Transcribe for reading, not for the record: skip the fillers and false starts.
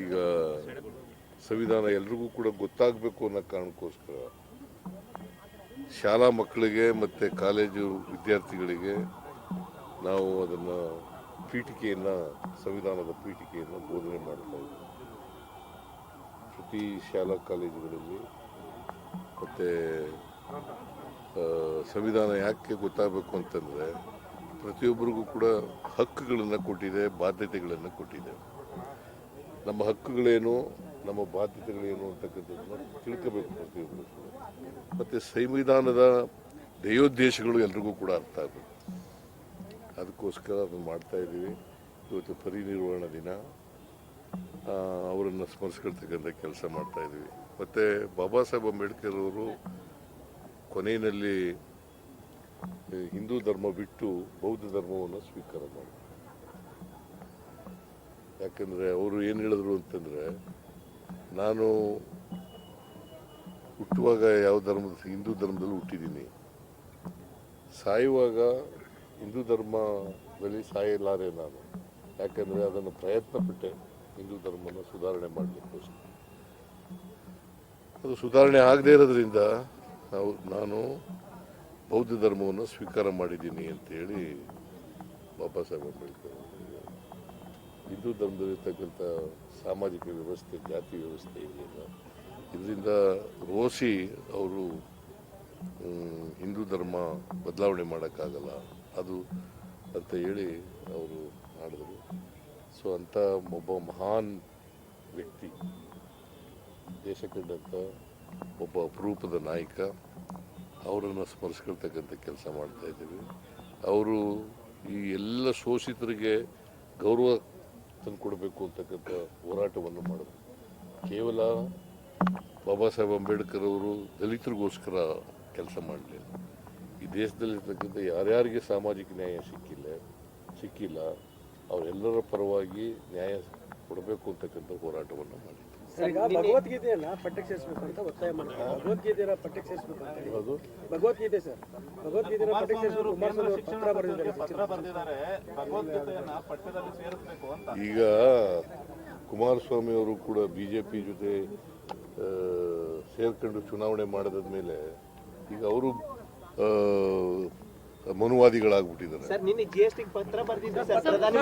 ಈಗ ಸಂವಿಧಾನ ಎಲ್ರಿಗೂ ಕೂಡ ಗೊತ್ತಾಗಬೇಕು ಅನ್ನೋ ಕಾರಣಕ್ಕೋಸ್ಕರ ಶಾಲಾ ಮಕ್ಕಳಿಗೆ ಮತ್ತು ಕಾಲೇಜು ವಿದ್ಯಾರ್ಥಿಗಳಿಗೆ ನಾವು ಅದನ್ನು ಪೀಠಿಕೆಯನ್ನು ಸಂವಿಧಾನದ ಪೀಠಿಕೆಯನ್ನು ಬೋಧನೆ ಮಾಡ್ತಾ ಇದ್ದೀವಿ. ಪ್ರತಿ ಶಾಲಾ ಕಾಲೇಜುಗಳಲ್ಲಿ ಮತ್ತು ಸಂವಿಧಾನ ಯಾಕೆ ಗೊತ್ತಾಗಬೇಕು ಅಂತಂದರೆ ಪ್ರತಿಯೊಬ್ಬರಿಗೂ ಕೂಡ ಹಕ್ಕುಗಳನ್ನು ಕೊಟ್ಟಿದೆ, ಬಾಧ್ಯತೆಗಳನ್ನು ಕೊಟ್ಟಿದೆ. ನಮ್ಮ ಹಕ್ಕುಗಳೇನು, ನಮ್ಮ ಬಾಧ್ಯತೆಗಳೇನು ಅಂತಕ್ಕಂಥದ್ದನ್ನು ತಿಳ್ಕೋಬೇಕು ಪ್ರತಿಯೊಬ್ಬರು ಕೂಡ. ಮತ್ತು ಸಂವಿಧಾನದ ಧ್ಯೇಯೋದ್ದೇಶಗಳು ಎಲ್ರಿಗೂ ಕೂಡ ಅರ್ಥ ಆಗಬೇಕು. ಅದಕ್ಕೋಸ್ಕರ ಅದನ್ನು ಮಾಡ್ತಾ ಇದ್ದೀವಿ. ಇವತ್ತು ಪರಿನಿರ್ವಾಣ ದಿನ, ಅವರನ್ನು ಸ್ಮರಿಸ್ಕೊಳ್ತಕ್ಕಂಥ ಕೆಲಸ ಮಾಡ್ತಾ ಇದ್ದೀವಿ. ಮತ್ತು ಬಾಬಾ ಸಾಹೇಬ್ ಅಂಬೇಡ್ಕರ್ ಅವರು ಕೊನೆಯಲ್ಲಿ ಹಿಂದೂ ಧರ್ಮ ಬಿಟ್ಟು ಬೌದ್ಧ ಧರ್ಮವನ್ನು ಸ್ವೀಕಾರ ಮಾಡಿದರು. ಯಾಕಂದರೆ ಅವರು ಏನು ಹೇಳಿದ್ರು ಅಂತಂದರೆ, ನಾನು ಹುಟ್ಟುವಾಗ ಯಾವ ಹಿಂದೂ ಧರ್ಮದಲ್ಲಿ ಹುಟ್ಟಿದ್ದೀನಿ, ಸಾಯುವಾಗ ಹಿಂದೂ ಧರ್ಮದಲ್ಲಿ ಸಾಯಲಾರೆ ನಾನು. ಯಾಕಂದರೆ ಅದನ್ನು ಪ್ರಯತ್ನ ಪಟ್ಟೆ ಹಿಂದೂ ಧರ್ಮನ ಸುಧಾರಣೆ ಮಾಡಲಿಕ್ಕೋಸ್ಕರ. ಅದು ಸುಧಾರಣೆ ಆಗದೇ ಇರೋದ್ರಿಂದ ನಾನು ಬೌದ್ಧ ಧರ್ಮವನ್ನು ಸ್ವೀಕಾರ ಮಾಡಿದ್ದೀನಿ ಅಂತೇಳಿ ಬಾಬಾ ಸಾಹೇಬ್ ಅಂಬೇಡ್ಕರ್ ಹಿಂದೂ ಧರ್ಮದಲ್ಲಿರ್ತಕ್ಕಂಥ ಸಾಮಾಜಿಕ ವ್ಯವಸ್ಥೆ, ಜಾತಿ ವ್ಯವಸ್ಥೆ ಇದೆಯಲ್ಲ, ಇದರಿಂದ ರೋಸಿ ಅವರು ಹಿಂದೂ ಧರ್ಮ ಬದಲಾವಣೆ ಮಾಡೋಕ್ಕಾಗಲ್ಲ ಅದು ಅಂತ ಹೇಳಿ ಅವರು ಮಾಡಿದರು. ಸೊ ಅಂಥ ಒಬ್ಬ ಮಹಾನ್ ವ್ಯಕ್ತಿ, ದೇಶ ಕಂಡಂಥ ಒಬ್ಬ ಅಪರೂಪದ ನಾಯಕ, ಅವರನ್ನು ಸ್ಮರಿಸ್ಕೊಳ್ತಕ್ಕಂಥ ಕೆಲಸ ಮಾಡ್ತಾಯಿದ್ದೀವಿ. ಅವರು ಈ ಎಲ್ಲ ಶೋಷಿತರಿಗೆ ಗೌರವ ತಂದುಕೊಡ್ಬೇಕು ಅಂತಕ್ಕಂಥ ಹೋರಾಟವನ್ನು ಮಾಡಿದ್ರು. ಕೇವಲ ಬಾಬಾ ಸಾಹೇಬ್ ಅಂಬೇಡ್ಕರ್ ಅವರು ದಲಿತರಿಗೋಸ್ಕರ ಕೆಲಸ ಮಾಡಲಿಲ್ಲ. ಈ ದೇಶದಲ್ಲಿರ್ತಕ್ಕಂಥ ಯಾರ್ಯಾರಿಗೆ ಸಾಮಾಜಿಕ ನ್ಯಾಯ ಸಿಕ್ಕಿಲ್ಲ ಅವರೆಲ್ಲರ ಪರವಾಗಿ ನ್ಯಾಯ ಕೊಡಬೇಕು ಅಂತಕ್ಕಂಥ ಹೋರಾಟವನ್ನು ಮಾಡಿದ್ರು. ಈಗ ಭಗವದ್ಗೀತೆಯನ್ನ ಪಠ್ಯಕ್ಕೆ ಸೇರಿಸಬೇಕು ಅಂತ ಒತ್ತಾಯ ಮಾಡ್ತಾರೆ. ಭಗವದ್ಗೀತೆಯ ಪಠ್ಯಕ್ಕೆ ಸೇರಿಸಬೇಕು ಅಂತ ಹೇಳಿ. ಭಗವದ್ಗೀತೆ ಸರ್, ಭಗವದ್ಗೀತೆಯ ಪಠ್ಯಕ್ಕೆ ಸೇರಿಸಬೇಕು ಕುಮಾರಸ್ವಾಮಿ ಪತ್ರ ಬರೆದಿದ್ದಾರೆ. ಭಗವದ್ಗೀತೆಯನ್ನ ಪಠ್ಯದಲ್ಲಿ ಸೇರಿಸಬೇಕು ಅಂತ. ಈಗ ಕುಮಾರಸ್ವಾಮಿ ಅವರು ಕೂಡ ಬಿಜೆಪಿ ಜೊತೆ ಸೇರ್ಕೊಂಡು ಚುನಾವಣೆ ಮಾಡಿದ ಮೇಲೆ ಈಗ ಅವರು ಮನುವಾದಿಗಳಾಗ್ಬಿಟ್ಟಿದ್ದಾರೆ. ಸರ್, ನಿನ್ನೆ GST ಪತ್ರ ಬರೆದಿದ್ದಾರೆ ಸರ್, ಪ್ರಧಾನಿ